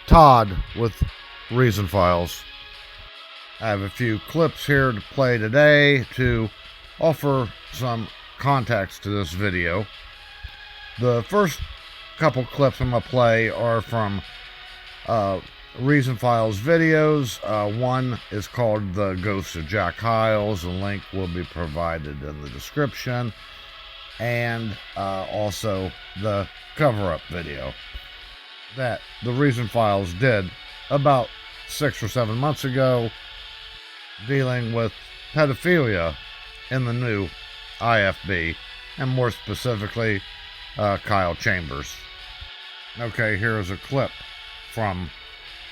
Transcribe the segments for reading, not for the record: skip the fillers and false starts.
Todd with Reason Files. I have a few clips here to play today to offer some context to this video. The first couple clips I'm going to play are from Reason Files videos. One is called The Ghost of Jack Hyles. The link will be provided in the description. And also the cover-up video that the Reason Files did about 6 or 7 months ago, dealing with pedophilia in the new IFB, and more specifically Kyle Chambers. Okay, here is a clip from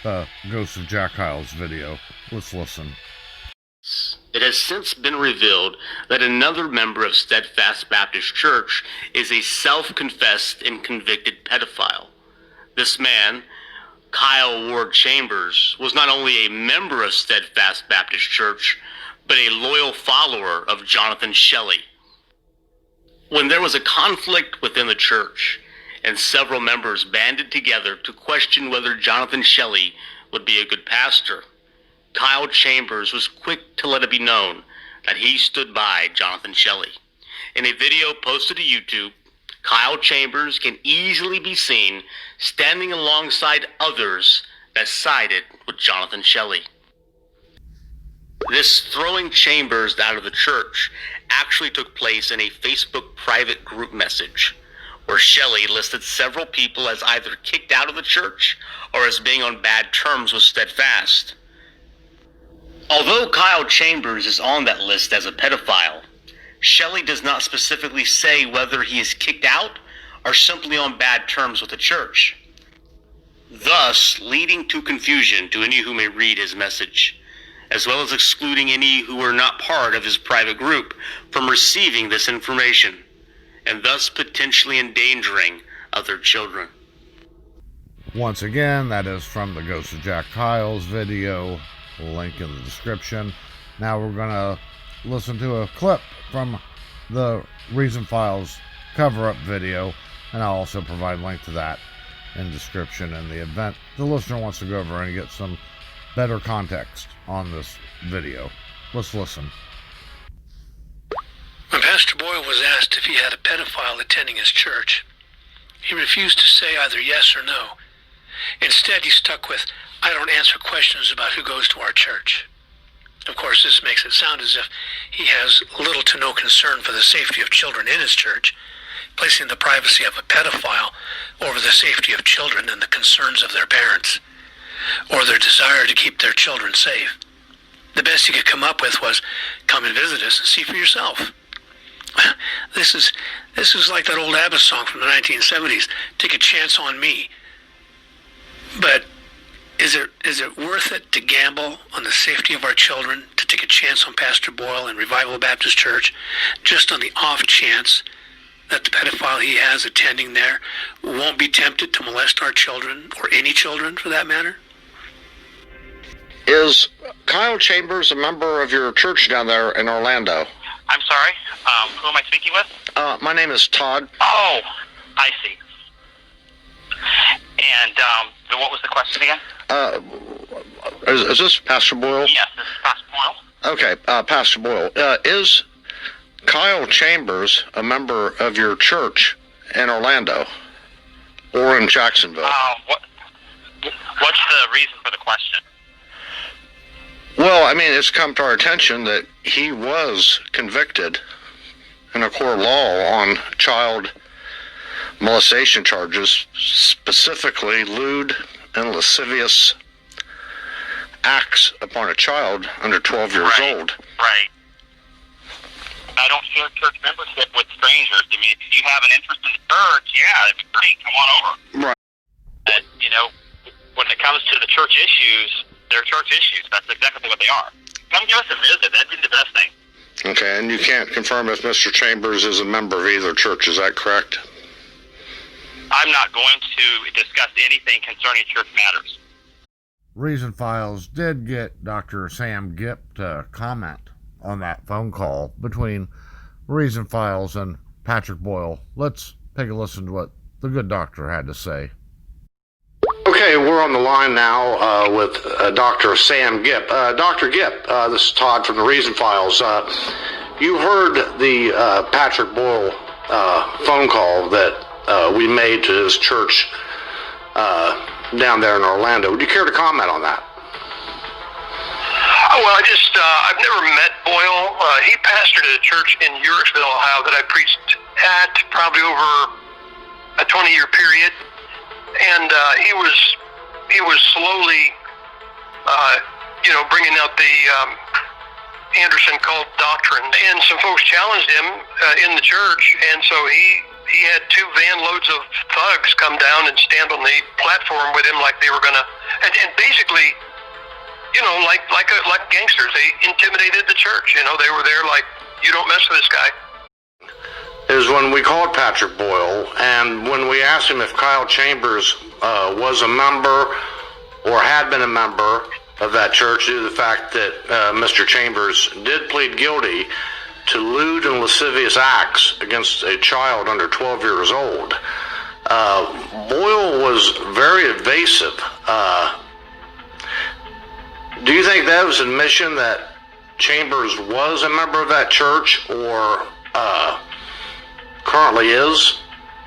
the Ghost of Jack Hyles video. Let's listen. It has since been revealed that another member of Stedfast Baptist Church is a self-confessed and convicted pedophile. This man, Kyle Ward Chambers, was not only a member of Stedfast Baptist Church, but a loyal follower of Jonathan Shelley. When there was a conflict within the church, and several members banded together to question whether Jonathan Shelley would be a good pastor, Kyle Chambers was quick to let it be known that he stood by Jonathan Shelley. In a video posted to YouTube, Kyle Chambers can easily be seen standing alongside others that sided with Jonathan Shelley. This throwing Chambers out of the church actually took place in a Facebook private group message, where Shelley listed several people as either kicked out of the church or as being on bad terms with Stedfast. Although Kyle Chambers is on that list as a pedophile, Shelley does not specifically say whether he is kicked out or simply on bad terms with the church, thus leading to confusion to any who may read his message, as well as excluding any who were not part of his private group from receiving this information, and thus potentially endangering other children. Once again, that is from the Ghost of Jack Hyles video, link in the description. Now we're going to listen to a clip from the Reason Files cover-up video, and I'll also provide a link to that in the description in the event the listener wants to go over and get some better context on this video. Let's listen. When Pastor Boyle was asked if he had a pedophile attending his church, he refused to say either yes or no. Instead, he stuck with, "I don't answer questions about who goes to our church." Of course, this makes it sound as if he has little to no concern for the safety of children in his church, placing the privacy of a pedophile over the safety of children and the concerns of their parents, or their desire to keep their children safe. The best he could come up with was, "Come and visit us and see for yourself." This is like that old ABBA song from the 1970s, "Take a chance on me." But is it worth it to gamble on the safety of our children, to take a chance on Pastor Boyle and Revival Baptist Church, just on the off chance that the pedophile he has attending there won't be tempted to molest our children, or any children for that matter? Is Kyle Chambers a member of your church down there in Orlando? I'm sorry, who am I speaking with? My name is Todd. Oh, I see. And what was the question again? Is this Pastor Boyle? Yes, this is Pastor Boyle. Okay, Pastor Boyle. Is Kyle Chambers a member of your church in Orlando or in Jacksonville? What's the reason for the question? Well, I mean, it's come to our attention that he was convicted in a court of law on child molestation charges, specifically lewd and lascivious acts upon a child under 12 years old. Right. I don't share church membership with strangers. I mean, if you have an interest in the church, yeah, it'd be great. Come on over. Right. And, when it comes to the church issues, they're church issues. That's exactly what they are. Come give us a visit. That'd be the best thing. Okay, and you can't confirm if Mr. Chambers is a member of either church, is that correct? I'm not going to discuss anything concerning church matters. Reason Files did get Dr. Sam Gipp to comment on that phone call between Reason Files and Patrick Boyle. Let's take a listen to what the good doctor had to say. Okay, Okay, we're on the line now with Dr. Sam Gipp. Dr. Gipp, this is Todd from the Reason Files. You heard the Patrick Boyle phone call that we made to his church down there in Orlando. Would you care to comment on that? Oh, well, I've never met Boyle. He pastored at a church in Yorksville, Ohio that I preached at probably over a 20-year period. And he was slowly, bringing out the Anderson cult doctrine. And some folks challenged him in the church. And so he had 2 van loads of thugs come down and stand on the platform with him like they were going to, and basically, like gangsters. They intimidated the church. They were there like, you don't mess with this guy. Is when we called Patrick Boyle, and when we asked him if Kyle Chambers was a member or had been a member of that church, due to the fact that Mr. Chambers did plead guilty to lewd and lascivious acts against a child under 12 years old. Boyle was very evasive. Do you think that was an admission that Chambers was a member of that church, or currently is?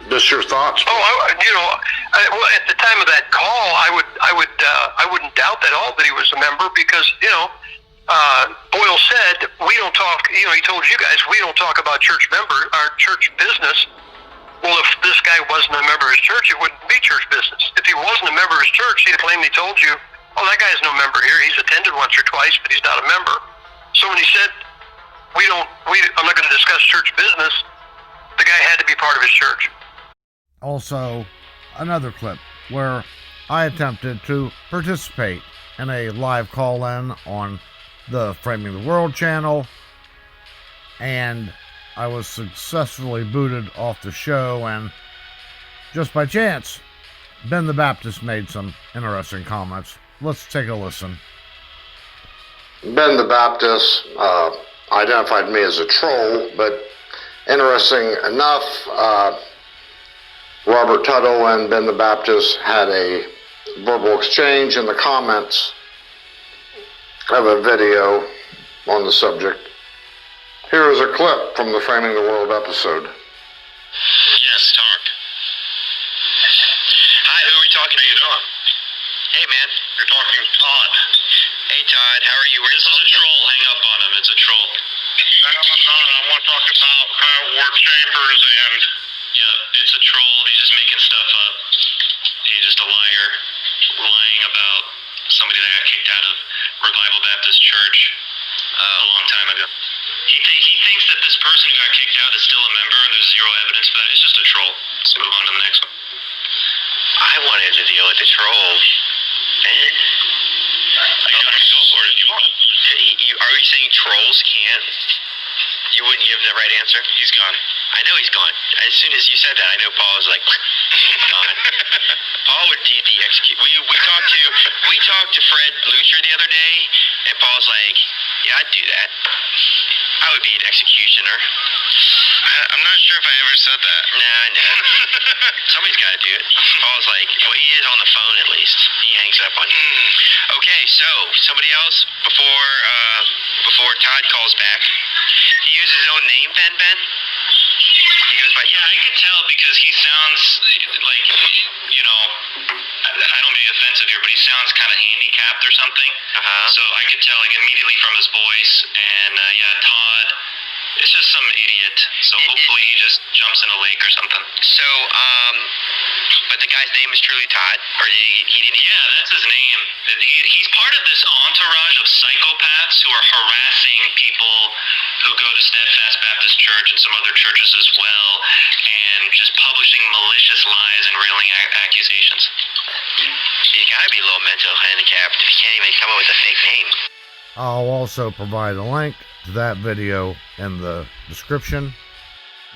Just your thoughts? Well, at the time of that call, I wouldn't doubt at all that he was a member, because Boyle said we don't talk. He told you guys we don't talk about our church business. Well, if this guy wasn't a member of his church, it wouldn't be church business. If he wasn't a member of his church, he'd plainly told you, "Oh, that guy's no member here. He's attended once or twice, but he's not a member." So when he said I'm not going to discuss church business, the guy had to be part of his church. Also, another clip where I attempted to participate in a live call-in on the Framing the World channel, and I was successfully booted off the show, and just by chance, Ben the Baptist made some interesting comments. Let's take a listen. Ben the Baptist identified me as a troll, but interesting enough, Robert Tuttle and Ben the Baptist had a verbal exchange in the comments of a video on the subject. Here is a clip from the Framing the World episode. Yes, talk. Hi, who are we talking to? How you doing? Hey, man. You're talking to Todd. Hey, Todd, how are you? This is a troll. Hang up on him. It's a troll. No, I'm not. I want to talk about Kyle Ward Chambers and... Yeah, it's a troll. He's just making stuff up. He's just a liar. Lying about somebody that got kicked out of Revival Baptist Church a long time ago. He thinks that this person who got kicked out is still a member, and there's zero evidence for that. It's just a troll. Let's move on to the next one. I wanted to deal with the troll, man. Go for it if you want. Are you saying trolls can't? You wouldn't give the right answer? He's gone. I know he's gone. As soon as you said that, I know Paul was like, gone. Paul would be the execute. We talked to Fred Lucher the other day, and Paul's like, yeah, I'd do that. I would be an executioner. I'm not sure if I ever said that. Nah, I know. Somebody's got to do it. Paul's like, well, he is on the phone at least. He hangs up on you. Okay, so somebody else before Todd calls back. He uses his own name, Ben. He goes by. Yeah, I could tell because he sounds like, I don't mean to be offensive here, but he sounds kind of handicapped or something. So I could tell immediately from his voice. And Todd is just some idiot. So hopefully he just jumps in a lake or something. So, but the guy's name is truly Todd, or he didn't. Yeah, that's his name. He's part of this entourage of psychopaths who are harassing people who go to Stedfast Baptist Church and some other churches as well, and just publishing malicious lies and railing accusations. He's got to be a little mental handicapped if he can't even come up with a fake name. I'll also provide a link to that video in the description.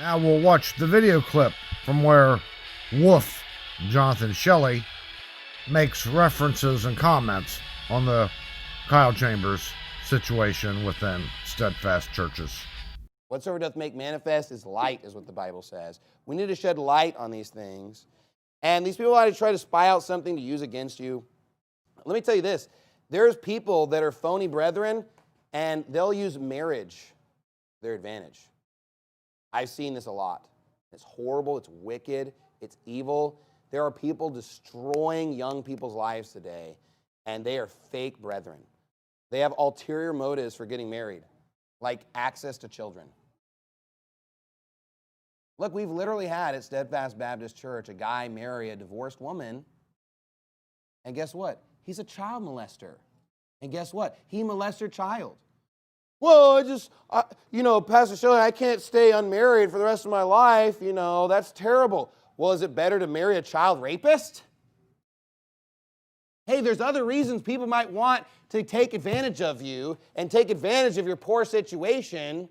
Now we'll watch the video clip from where Wolf, Jonathan Shelley, makes references and comments on the Kyle Chambers situation within Steadfast churches. Whatsoever doth make manifest is light, is what the Bible says. We need to shed light on these things And these people want to try to spy out something to use against you. Let me tell you this. There's people that are phony brethren, and they'll use marriage to their advantage. I've seen this a lot. It's horrible. It's wicked. It's evil. There are people destroying young people's lives today, and they are fake brethren. They have ulterior motives for getting married, like access to children. Look, we've literally had at Stedfast Baptist Church a guy marry a divorced woman, and guess what? He's a child molester. And guess what? He molests her child. Well, Pastor Shelley, I can't stay unmarried for the rest of my life. That's terrible. Well, is it better to marry a child rapist? Hey, there's other reasons people might want to take advantage of you and take advantage of your poor situation.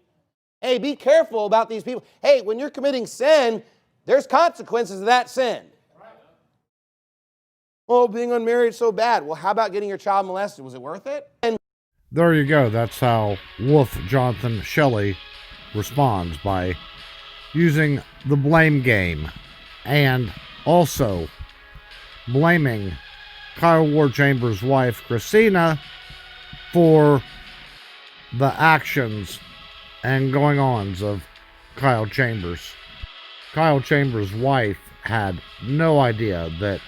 Hey, be careful about these people. Hey, when you're committing sin, there's consequences of that sin. Oh, being unmarried is so bad. Well, how about getting your child molested? Was it worth it? And there you go. That's how Wolf Jonathan Shelley responds, by using the blame game and also blaming Kyle Ward Chambers' wife, Christina, for the actions and going-ons of Kyle Chambers. Kyle Chambers' wife had no idea that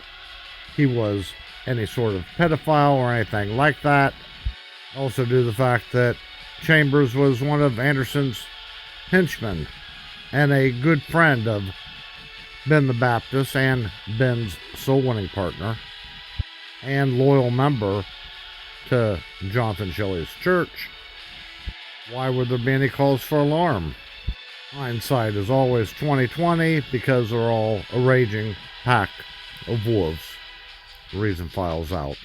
he was any sort of pedophile or anything like that. Also due to the fact that Chambers was one of Anderson's henchmen and a good friend of Ben the Baptist and Ben's soul-winning partner and loyal member to Jonathan Shelley's church. Why would there be any cause for alarm? Hindsight is always 20/20 because they're all a raging pack of wolves. Reason Files out.